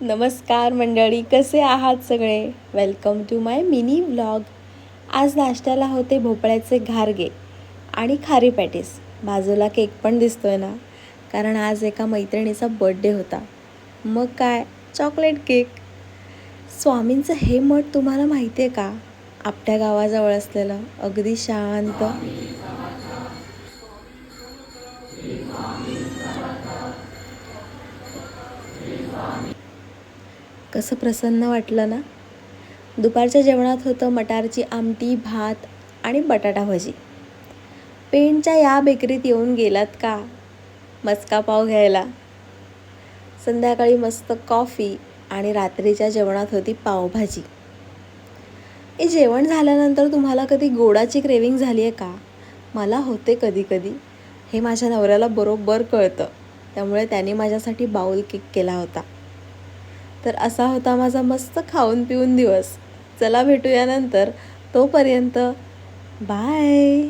नमस्कार मंडळी, कसे आहात सगळे? Welcome to my mini vlog. आज नाश्त्याला होते भोपळ्याचे घारगे आणि खारी पॅटीस. बाजूला केक पण दिसतोय ना, कारण आज एका मैत्रिणीचा बर्थडे होता. मग काय, चॉकलेट केक. स्वामींचं हे मठ तुम्हाला माहिती आहे का? आपल्या गावाजवळ असलेलं, अगदी शांत. कसं प्रसन्न वाटलं ना. दुपारच्या जेवणात होतं मटारची आमटी, भात आणि बटाटा भजी. पेणच्या या बेकरीत येऊन गेलात का मस्का पाव घ्यायला? संध्याकाळी मस्त कॉफी आणि रात्रीच्या जेवणात होती पावभाजी. हे जेवण झाल्यानंतर तुम्हाला कधी गोडाची क्रेविंग झाली आहे का? मला होते कधी कधी. हे माझ्या नवऱ्याला बरोबर कळतं, त्यामुळे त्याने माझ्यासाठी बाउल केक केला होता. तर असा होता माझा मस्त खाऊन पिऊन दिवस. चला भेटूया नंतर. तोपर्यंत बाय.